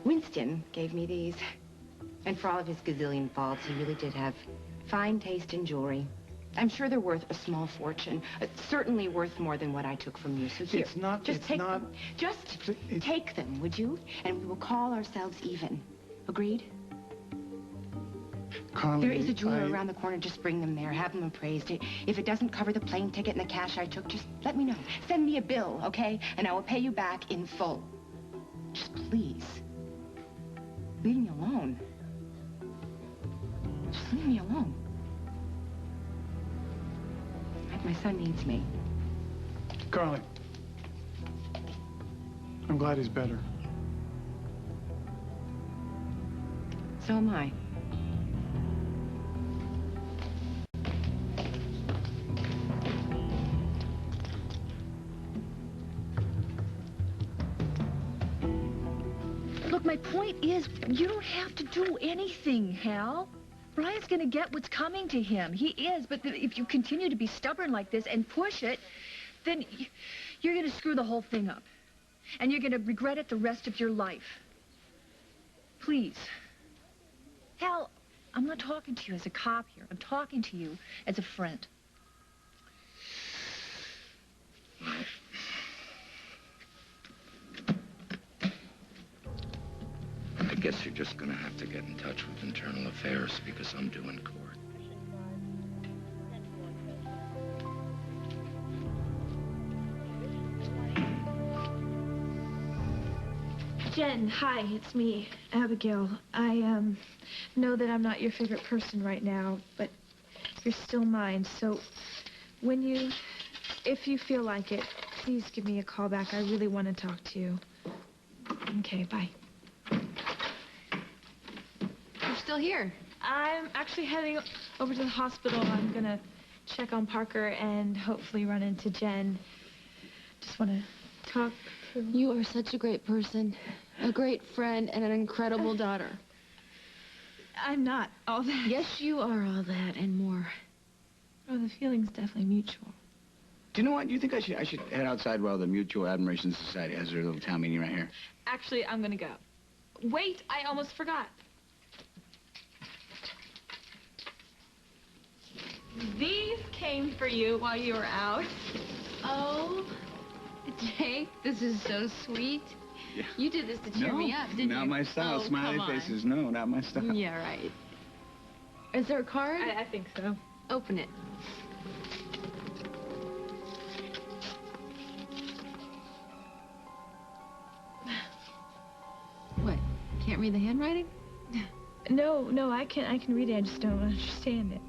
Winston gave me these, and for all of his gazillion faults, he really did have fine taste in jewelry. I'm sure they're worth a small fortune. Certainly worth more than what I took from you. So here, it's not. Just take them, would you? And we will call ourselves even. Agreed? Carly, there is a jeweler around the corner. Just bring them there. Have them appraised. If it doesn't cover the plane ticket and the cash I took, just let me know. Send me a bill, okay? And I will pay you back in full. Just please. Leave me alone. Just leave me alone. My son needs me. Carly, I'm glad he's better. So am I. Look, my point is, you don't have to do anything, Hal. Brian's going to get what's coming to him. He is, but if you continue to be stubborn like this and push it, then you're going to screw the whole thing up. And you're going to regret it the rest of your life. Please. Hal, I'm not talking to you as a cop here. I'm talking to you as a friend. I guess you're just gonna have to get in touch with Internal Affairs because I'm due in court. Jen, hi, it's me, Abigail. I, know that I'm not your favorite person right now, but you're still mine. So if you feel like it, please give me a call back. I really want to talk to you. Okay, bye. You're still here. I'm actually heading over to the hospital. I'm gonna check on Parker and hopefully run into Jen. Just want to talk to... You are such a great person, a great friend, and an incredible daughter. I'm not all that. Yes, you are all that and more. Oh, the feeling's definitely mutual. Do you know what? You think I should head outside while the Mutual Admiration Society has their little town meeting right here? Actually, I'm gonna go. Wait, I almost forgot. These came for you while you were out. Oh, Jake, this is so sweet. Yeah. You did this to cheer me up, didn't you? Not my style. Oh, Smiley faces. No, not my style. Yeah, right. Is there a card? I think so. Open it. What? Can't read the handwriting? No, I can read it. I just don't understand it.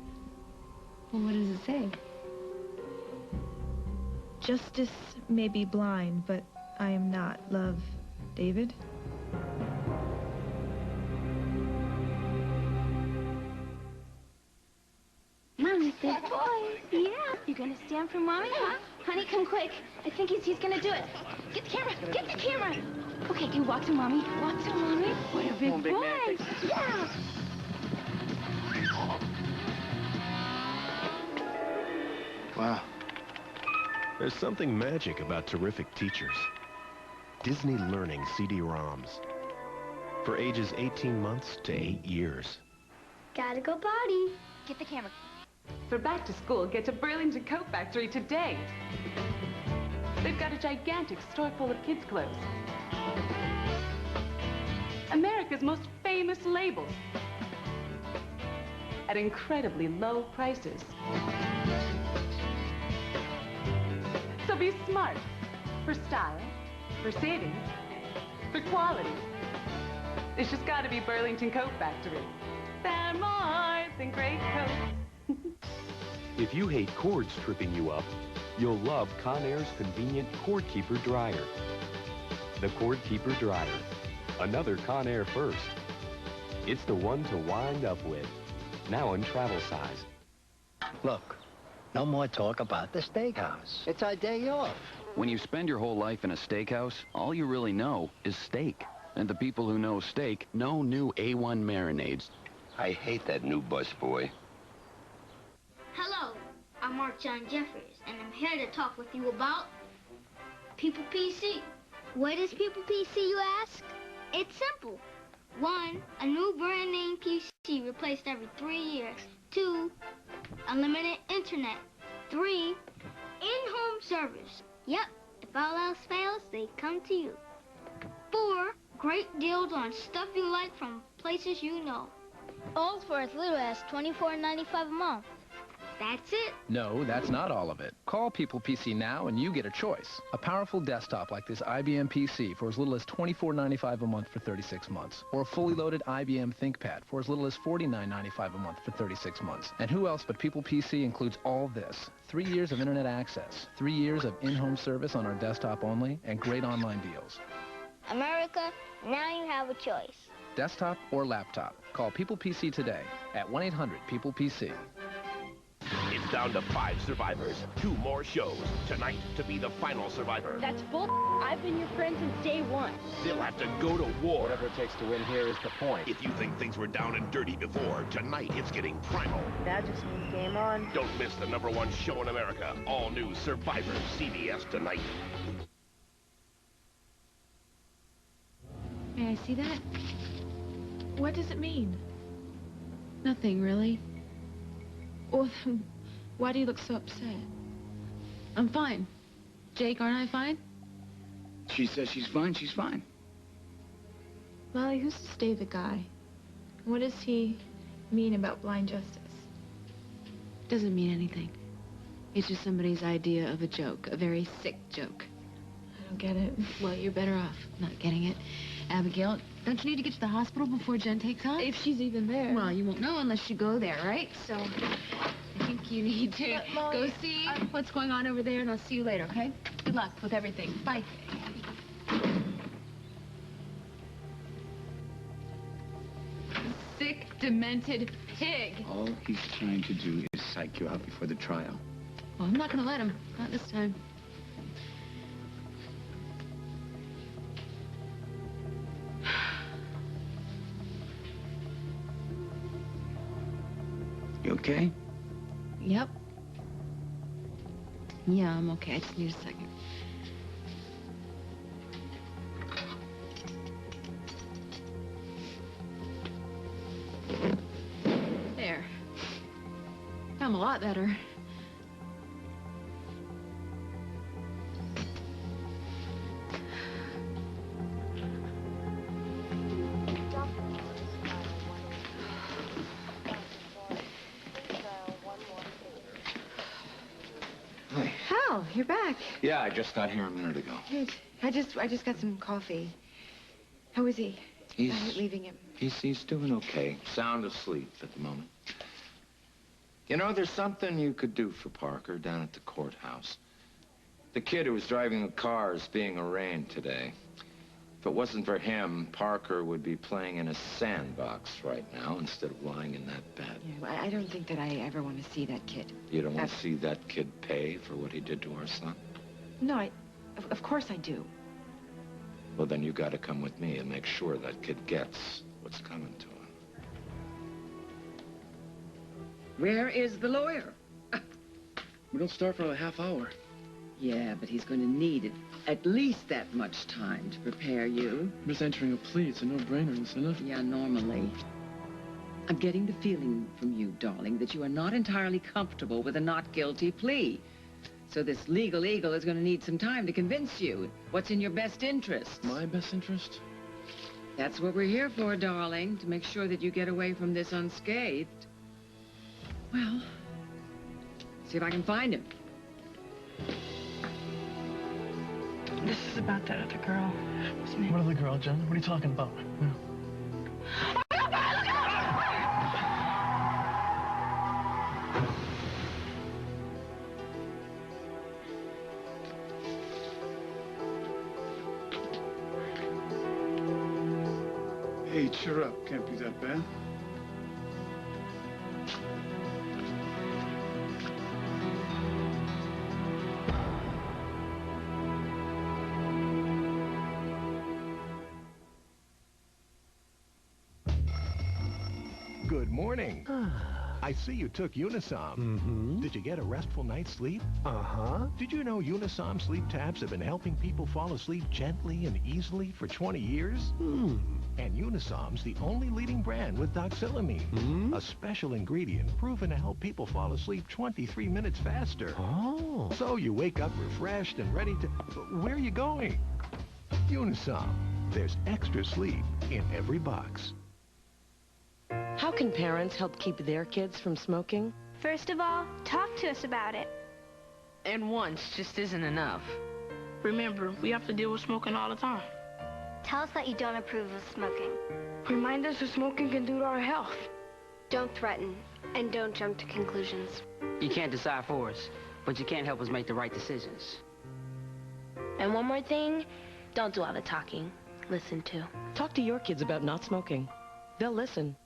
Well, what does it say? Justice may be blind, but I am not. Love, David. Mommy, good boy. Yeah. You gonna stand for Mommy, huh? Honey, come quick. I think he's gonna do it. Get the camera. Get the camera. Okay, can you walk to Mommy? Walk to Mommy. What a big boy. Yeah. Wow. There's something magic about terrific teachers. Disney Learning CD-ROMs. For ages 18 months to 8 years. Gotta go potty. Get the camera. For back to school, get to Burlington Coat Factory today. They've got a gigantic store full of kids' clothes. America's most famous labels. At incredibly low prices. So be smart. For style, for savings, for quality. It's just gotta be Burlington Coat Factory. They're more than great coats. If you hate cords tripping you up, you'll love Conair's convenient Cord Keeper Dryer. The Cord Keeper Dryer. Another Conair first. It's the one to wind up with. Now in travel size. Look, no more talk about the steakhouse. It's our day off. When you spend your whole life in a steakhouse, all you really know is steak. And the people who know steak know new A1 marinades. I hate that new busboy. Hello, I'm Mark John Jeffries, and I'm here to talk with you about People PC. What is People PC, you ask? It's simple. 1, a new brand name PC replaced every 3 years. 2, unlimited internet. 3, in-home service. Yep, if all else fails, they come to you. 4, great deals on stuff you like from places you know. All for as little as $24.95 a month. That's it. No, that's not all of it. Call People PC now and you get a choice. A powerful desktop like this IBM PC for as little as $24.95 a month for 36 months. Or a fully loaded IBM ThinkPad for as little as $49.95 a month for 36 months. And who else but People PC includes all this? 3 years of internet access, 3 years of in-home service on our desktop only, and great online deals. America, now you have a choice. Desktop or laptop. Call People PC today at 1-800-PEOPLE-PC. It's down to 5 survivors. 2 more shows. Tonight to be the final survivor. That's bull. I've been your friend since day 1. They'll have to go to war. Whatever it takes to win here is the point. If you think things were down and dirty before, tonight it's getting primal. That just means game on. Don't miss the #1 show in America. All new Survivor, CBS tonight. May I see that? What does it mean? Nothing, really. Well, then, why do you look so upset? I'm fine. Jake, aren't I fine? She says she's fine, she's fine. Molly, who's this David guy? What does he mean about blind justice? Doesn't mean anything. It's just somebody's idea of a joke, a very sick joke. I don't get it. Well, you're better off not getting it. Abigail, don't you need to get to the hospital before Jen takes off? If she's even there. Well, you won't know unless you go there, right? So I think you need to go see what's going on over there, and I'll see you later, okay? Good luck with everything. Bye. Sick, demented pig. All he's trying to do is psych you out before the trial. Well, I'm not going to let him. Not this time. You okay? Yep. Yeah, I'm okay. I just need a second. There. I'm a lot better. Hal, you're back. Yeah, I just got here a minute ago. Good. I just got some coffee. How is he? He's I'm leaving him. He's doing okay. Sound asleep at the moment. You know, there's something you could do for Parker down at the courthouse. The kid who was driving the car is being arraigned today. If it wasn't for him, Parker would be playing in a sandbox right now instead of lying in that bed. Yeah, I don't think that I ever want to see that kid. You don't want to see that kid pay for what he did to our son? No, of course I do. Well, then you got to come with me and make sure that kid gets what's coming to him. Where is the lawyer? We don't start for another half hour. Yeah, but he's going to need at least that much time to prepare you. I'm just entering a plea. It's a no-brainer, isn't it? Yeah, normally. I'm getting the feeling from you, darling, that you are not entirely comfortable with a not guilty plea. So this legal eagle is going to need some time to convince you what's in your best interest. My best interest? That's what we're here for, darling, to make sure that you get away from this unscathed. Well, see if I can find him. This is about that other girl. What's her name? What other girl, Jen? What are you talking about? Yeah. Hey, cheer up. Can't be that bad. Good morning. I see you took Unisom. Mm-hmm. Did you get a restful night's sleep? Uh-huh. Did you know Unisom sleep tabs have been helping people fall asleep gently and easily for 20 years? And Unisom's the only leading brand with doxylamine, a special ingredient proven to help people fall asleep 23 minutes faster. Oh. So you wake up refreshed and ready to... Where are you going? Unisom. There's extra sleep in every box. How can parents help keep their kids from smoking? First of all, talk to us about it. And once just isn't enough. Remember, we have to deal with smoking all the time. Tell us that you don't approve of smoking. Remind us what smoking can do to our health. Don't threaten, and don't jump to conclusions. You can't decide for us, but you can't help us make the right decisions. And one more thing, don't do all the talking. Listen to. Talk to your kids about not smoking. They'll listen.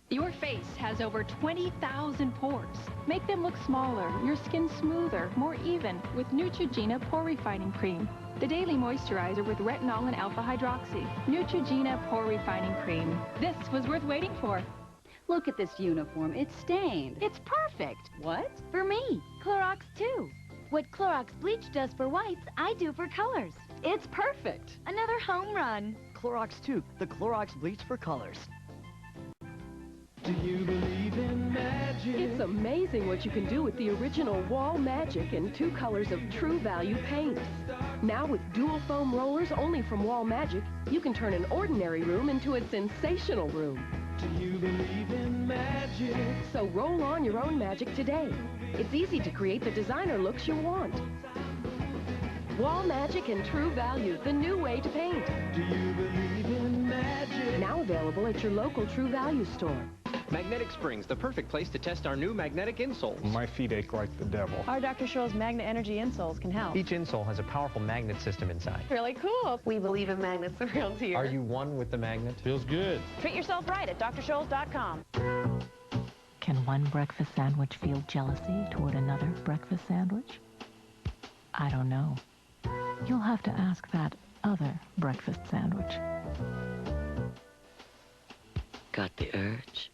Your face has over 20,000 pores. Make them look smaller, your skin smoother, more even with Neutrogena Pore Refining Cream. The daily moisturizer with retinol and alpha hydroxy. Neutrogena Pore Refining Cream. This was worth waiting for. Look at this uniform. It's stained. It's perfect. What? For me, Clorox 2. What Clorox bleach does for whites, I do for colors. It's perfect. Another home run. Clorox 2, the Clorox bleach for colors. Do you believe in magic? It's amazing what you can do with the original Wall Magic and 2 colors of True Value paint. Now with dual foam rollers only from Wall Magic, you can turn an ordinary room into a sensational room. Do you believe in magic? So roll on your own magic today. It's easy to create the designer looks you want. Wall Magic and True Value, the new way to paint. Do you believe in magic? Now available at your local True Value store. Magnetic Springs, the perfect place to test our new magnetic insoles. My feet ache like the devil. Our Dr. Scholl's Magnet Energy insoles can help. Each insole has a powerful magnet system inside. Really cool. We believe in magnets around here. Are you one with the magnet? Feels good. Treat yourself right at drscholls.com. Can one breakfast sandwich feel jealousy toward another breakfast sandwich? I don't know. You'll have to ask that other breakfast sandwich. Got the urge?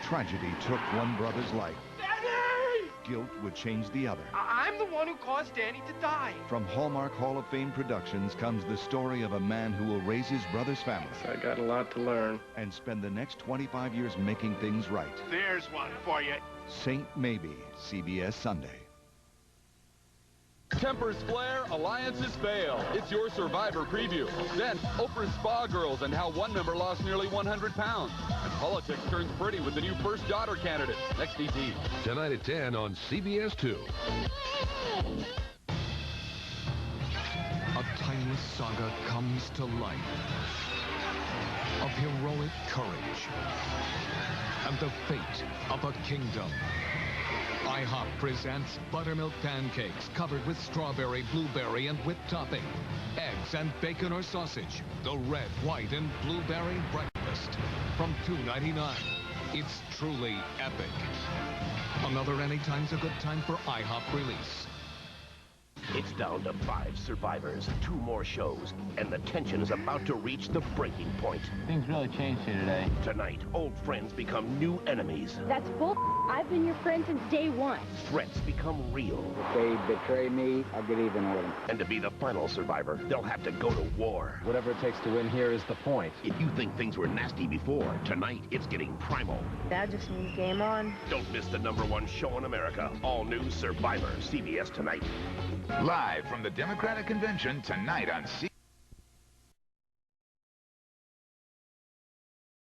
Tragedy took one brother's life. Danny! Guilt would change the other. I'm the one who caused Danny to die. From Hallmark Hall of Fame Productions comes the story of a man who will raise his brother's family. I got a lot to learn. And spend the next 25 years making things right. There's one for you. Saint Maybe, CBS Sunday. Tempers flare, alliances fail. It's your Survivor preview. Then, Oprah's Spa Girls and how one member lost nearly 100 pounds. And politics turns pretty with the new first daughter candidate. Next ET. Tonight at 10 on CBS 2. A timeless saga comes to life of heroic courage and the fate of a kingdom. IHOP presents buttermilk pancakes covered with strawberry, blueberry, and whipped topping. Eggs and bacon or sausage. The red, white, and blueberry breakfast. From $2.99. It's truly epic. Another Anytime's a Good Time for IHOP release. It's down to 5 survivors, 2 more shows, and the tension is about to reach the breaking point. Things really changed here today. Tonight, old friends become new enemies. That's bull. I've been your friend since day one. Threats become real. If they betray me, I'll get even with them. And to be the final survivor, they'll have to go to war. Whatever it takes to win here is the point. If you think things were nasty before, tonight it's getting primal. That just means game on. Don't miss the #1 show in America. All new Survivor, CBS Tonight. Live from the Democratic Convention tonight on CBS.